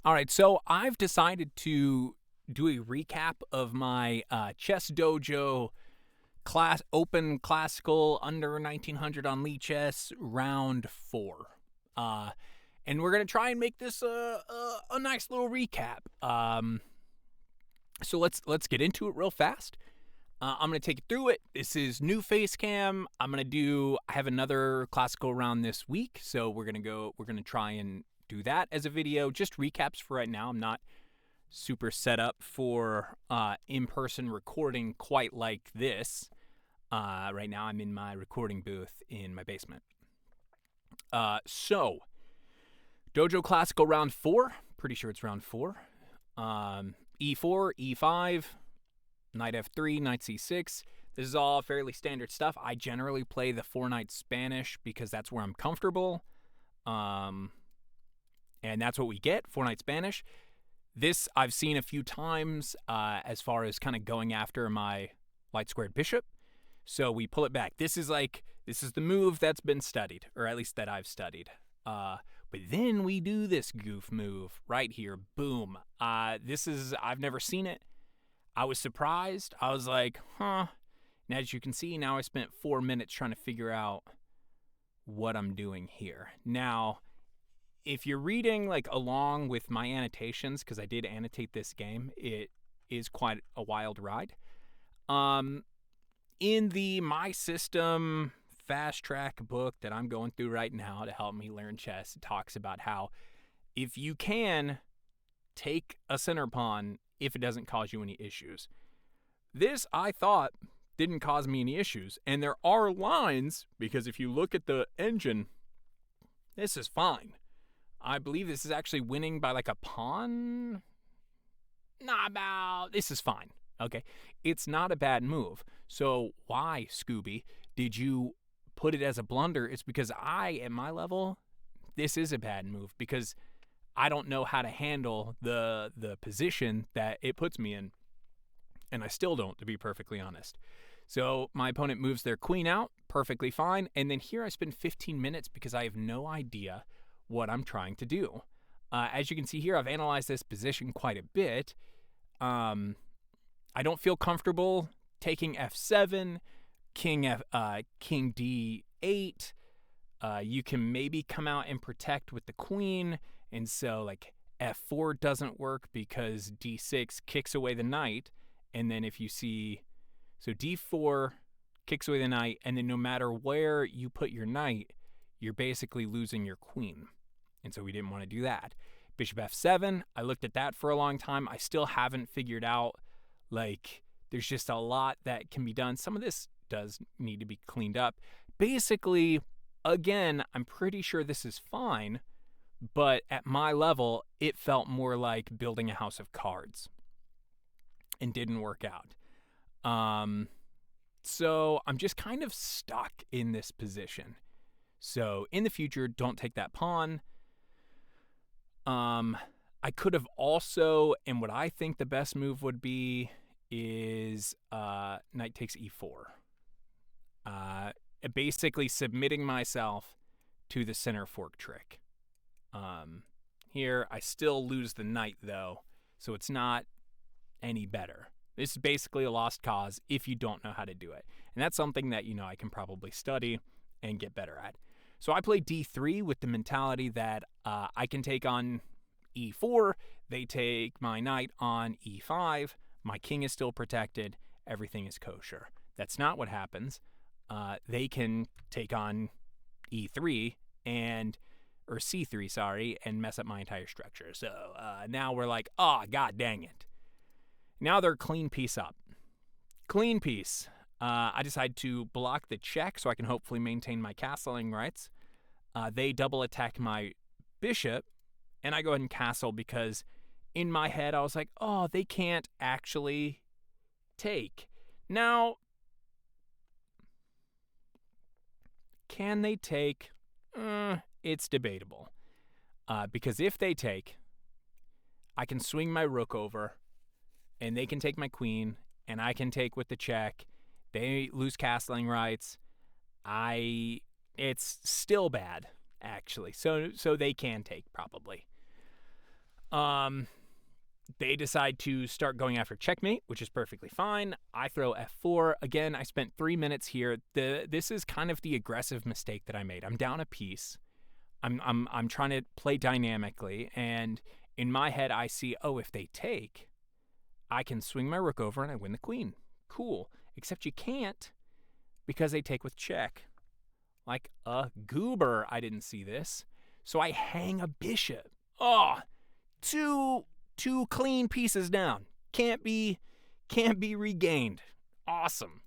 All right, so I've decided to do a recap of my chess dojo open classical under 1900 on Lee chess round 4. Uh, and we're gonna try and make this a nice little recap. So let's get into it real fast. I'm gonna take you through it. This is new face cam. I have another classical round this week, so we're gonna try and do that as a video. Just recaps for right now. I'm not super set up for in-person recording quite like this. Right now I'm in my recording booth in my basement. So Dojo Classical Round 4. Pretty sure it's round 4. E4, E5, Knight F3, Knight C6. This is all fairly standard stuff. I generally play the 4-Knight Spanish because that's where I'm comfortable. And that's what we get, 4-Knight Spanish. This I've seen a few times as far as kind of going after my light squared bishop. So we pull it back. This is the move that's been studied, or at least that I've studied. But then we do this goof move right here. Boom. I've never seen it. I was surprised. I was like, huh. And as you can see, now I spent 4 minutes trying to figure out what I'm doing here. Now, if you're reading like along with my annotations, because I did annotate this game, it is quite a wild ride. In the My System fast track book that I'm going through right now to help me learn chess, it talks about how if you can take a center pawn if it doesn't cause you any issues. This, I thought, didn't cause me any issues. And there are lines, because if you look at the engine, this is fine. I believe this is actually winning by like a pawn. This is fine. Okay. It's not a bad move. So why, Scooby, did you put it as a blunder? It's because at my level, this is a bad move because I don't know how to handle the position that it puts me in. And I still don't, to be perfectly honest. So my opponent moves their queen out, perfectly fine. And then here I spend 15 minutes because I have no idea what I'm trying to do. As you can see here, I've analyzed this position quite a bit. I don't feel comfortable taking F7, King D8. You can maybe come out and protect with the queen. And so like F4 doesn't work because D6 kicks away the knight. And then if you see, so D4 kicks away the knight. And then no matter where you put your knight, you're basically losing your queen. And so we didn't want to do that. Bishop F7, I looked at that for a long time. I still haven't figured out, like, there's just a lot that can be done. Some of this does need to be cleaned up. Basically, again, I'm pretty sure this is fine, but at my level, it felt more like building a house of cards and didn't work out. So I'm just kind of stuck in this position. So in the future, don't take that pawn. I could have also, and what I think the best move would be is knight takes e4. Basically submitting myself to the center fork trick. Here, I still lose the knight, though, so it's not any better. This is basically a lost cause if you don't know how to do it. And that's something that, I can probably study and get better at. So I play d3 with the mentality that I can take on e4, they take my knight on e5, my king is still protected, everything is kosher. That's not what happens. They can take on e3 or c3, sorry, and mess up my entire structure. So now we're like, oh, god dang it. Now they're clean piece up. Clean piece. I decide to block the check so I can hopefully maintain my castling rights. They double attack my bishop, and I go ahead and castle because in my head I was like, oh, they can't actually take. Now, can they take? It's debatable. Because if they take, I can swing my rook over, and they can take my queen, and I can take with the check. They lose castling rights. It's still bad, actually. So they can take, probably. They decide to start going after checkmate, which is perfectly fine. I throw f4. Again, I spent 3 minutes here. This is kind of the aggressive mistake that I made. I'm down a piece. I'm trying to play dynamically, and in my head I see, oh, if they take, I can swing my rook over and I win the queen. Cool. Except you can't, because they take with check. Like a goober, I didn't see this. So I hang a bishop. Oh, two clean pieces down. Can't be regained. Awesome.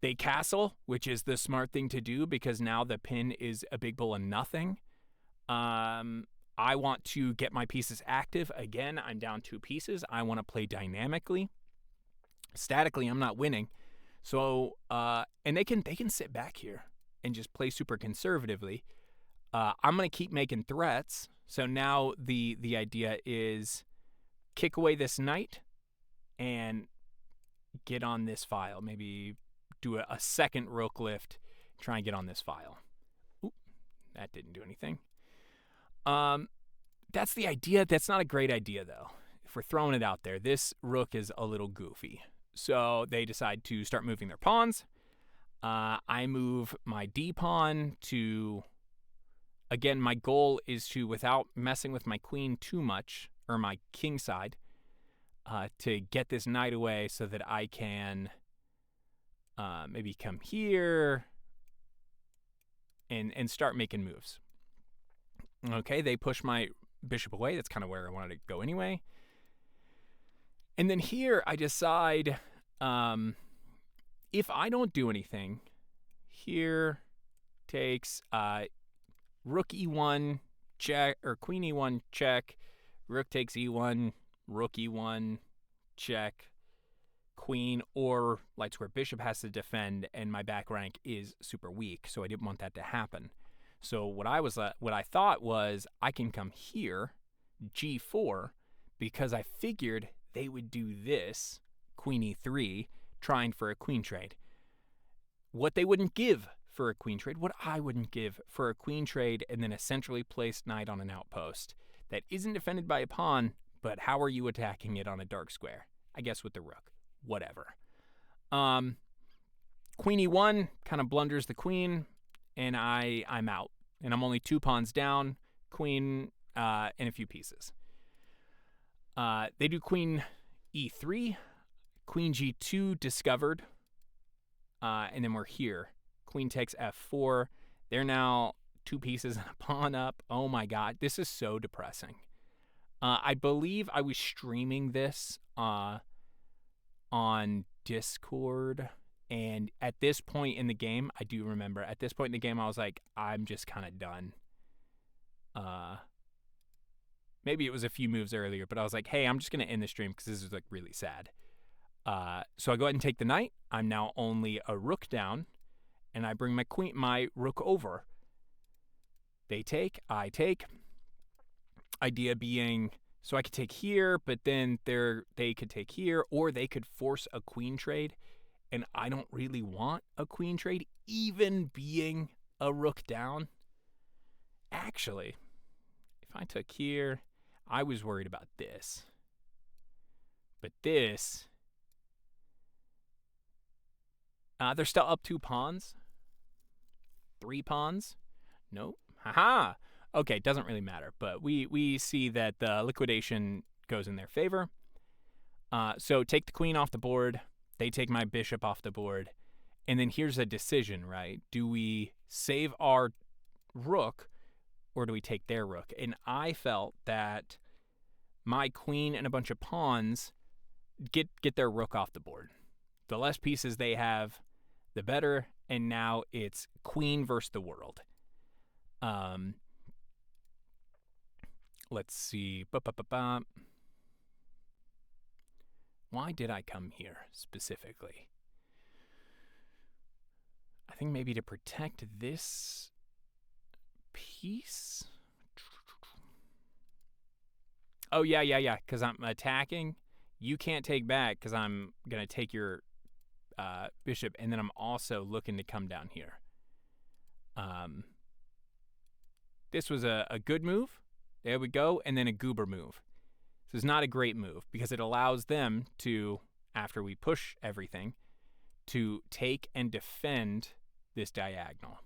They castle, which is the smart thing to do because now the pin is a big bull and nothing. I want to get my pieces active. Again, I'm down 2 pieces. I want to play dynamically. Statically, I'm not winning. So, and they can sit back here and just play super conservatively. I'm going to keep making threats. So now the idea is kick away this knight and get on this file. Maybe do a second rook lift, try and get on this file. Oop, that didn't do anything. That's the idea. That's not a great idea, though. If we're throwing it out there, this rook is a little goofy. So they decide to start moving their pawns. I move my d pawn to... Again, my goal is to, without messing with my queen too much, or my king side, to get this knight away so that I can maybe come here and start making moves. Okay, they push my bishop away. That's kind of where I wanted to go anyway. And then here I decide, if I don't do anything, here takes rook e1 check, or queen e1 check, rook takes e1, rook e1 check, queen, or light square bishop has to defend, and my back rank is super weak, so I didn't want that to happen. So what I thought was I can come here, g4, because I figured they would do this, queen e3, trying for a queen trade. What they wouldn't give for a queen trade, what I wouldn't give for a queen trade, and then a centrally placed knight on an outpost that isn't defended by a pawn, but how are you attacking it on a dark square? I guess with the rook. Whatever. Queen e1 kind of blunders the queen, and I'm out. And I'm only 2 pawns down, queen and a few pieces. They do queen e3, queen g2 discovered, and then we're here. Queen takes f4. They're now 2 pieces and a pawn up. Oh my god, this is so depressing. I believe I was streaming this on Discord, and at this point in the game, I do remember, at this point in the game, I was like, I'm just kind of done. Maybe it was a few moves earlier, but I was like, hey, I'm just going to end the stream because this is like really sad. So I go ahead and take the knight. I'm now only a rook down, and I bring my rook over. They take, I take. Idea being, so I could take here, but then they could take here, or they could force a queen trade, and I don't really want a queen trade, even being a rook down. Actually, if I took here, I was worried about this. But this, they're still up 2 pawns. 3 pawns. Nope. Haha. Okay, doesn't really matter, but we see that the liquidation goes in their favor. So take the queen off the board. They take my bishop off the board. And then here's a decision, right? Do we save our rook, or do we take their rook? And I felt that my queen and a bunch of pawns get their rook off the board. The less pieces they have, the better. And now it's queen versus the world. Let's see. Why did I come here specifically? I think maybe to protect this piece. Oh, yeah, because I'm attacking. You can't take back because I'm going to take your bishop, and then I'm also looking to come down here. This was a good move. There we go. And then a goober move. This is not a great move because it allows them to, after we push everything, to take and defend this diagonal.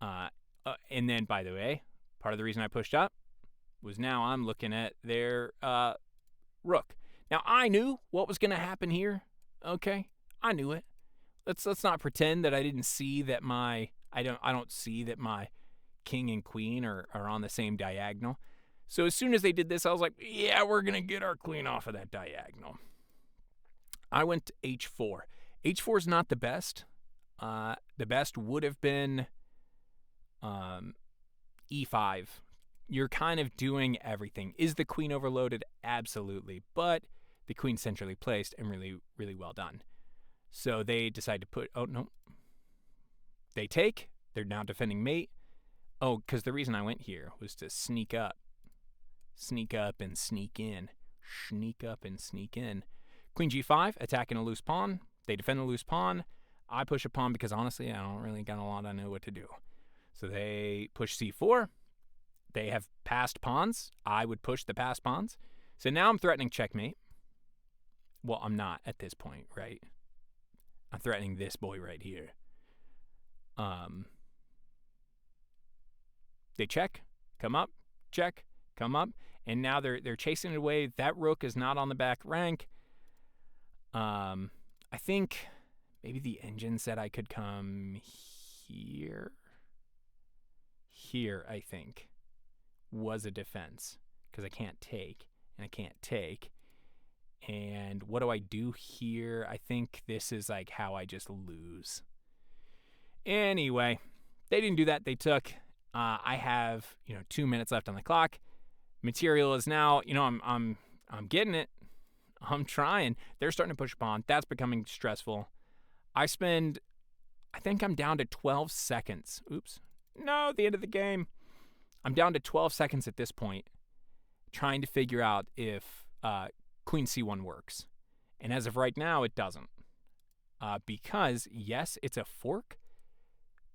And then, by the way, part of the reason I pushed up was now I'm looking at their rook. Now, I knew what was going to happen here, okay? I knew it. Let's not pretend that I didn't see that I don't see that my king and queen are on the same diagonal. So as soon as they did this, I was like, yeah, we're going to get our queen off of that diagonal. I went to h4. h4 is not the best. The best would have been e5. You're kind of doing everything. Is the queen overloaded? Absolutely. But the queen's centrally placed and really, really well done. So they decide to put, oh, no. They take. They're now defending mate. Oh, because the reason I went here was to sneak up. Sneak up and sneak in. Sneak up and sneak in. Queen g5, attacking a loose pawn. They defend the loose pawn. I push a pawn because, honestly, I don't really got a lot I know what to do. So they push c4. They have passed pawns. I would push the passed pawns. So now I'm threatening checkmate. Well, I'm not at this point, right? I'm threatening this boy right here. They check, come up, check, come up, and now they're chasing it away. That rook is not on the back rank. I think maybe the engine said I could come here. Here, I think, was a defense because I can't take, and I can't take. And what do I do here? I think this is like how I just lose. Anyway, they didn't do that. They took. I have 2 minutes left on the clock. Material is now. I'm getting it. I'm trying. They're starting to push a pawn. That's becoming stressful. I think I'm down to 12 seconds. Oops. No, the end of the game. I'm down to 12 seconds at this point, trying to figure out if Queen C1 works. And as of right now, it doesn't. Because, yes, it's a fork,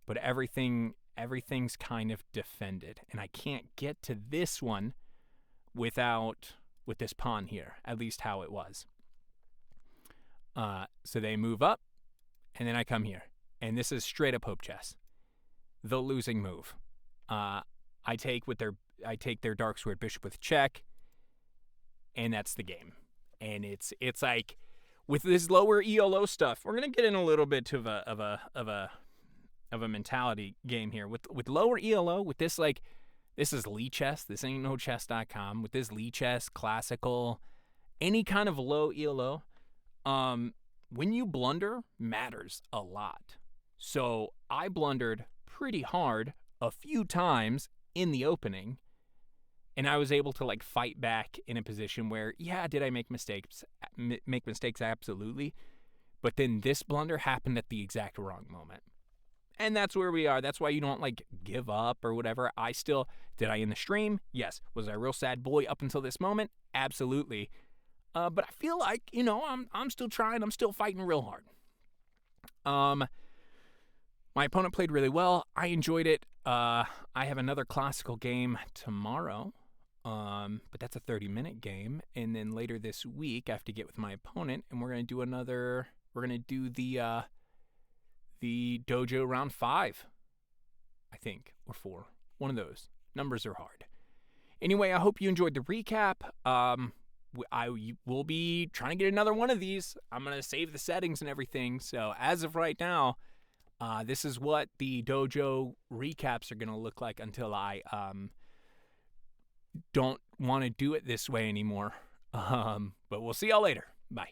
but everything's kind of defended. And I can't get to this one with this pawn here, at least how it was. So they move up, and then I come here. And this is straight up hope chess. The losing move. I take their dark squared bishop with check, and that's the game. And it's like with this lower ELO stuff, we're gonna get in a little bit of a mentality game here. With lower ELO, with this this is Lee Chess. This ain't no chess.com. With this Lee Chess, classical, any kind of low ELO, when you blunder matters a lot. So I blundered pretty hard a few times in the opening, and I was able to fight back in a position where, yeah, did I make mistakes? Make mistakes, absolutely. But then this blunder happened at the exact wrong moment. And that's where we are. That's why you don't give up or whatever. Did I end the stream? Yes. Was I a real sad boy up until this moment? Absolutely. But I feel like, I'm still trying. I'm still fighting real hard. My opponent played really well. I enjoyed it. I have another classical game tomorrow, but that's a 30-minute game. And then later this week, I have to get with my opponent, and we're going to do the Dojo round 5, I think, or 4. One of those. Numbers are hard. Anyway, I hope you enjoyed the recap. I will be trying to get another one of these. I'm going to save the settings and everything. So as of right now, this is what the dojo recaps are going to look like until I don't want to do it this way anymore. But we'll see y'all later. Bye.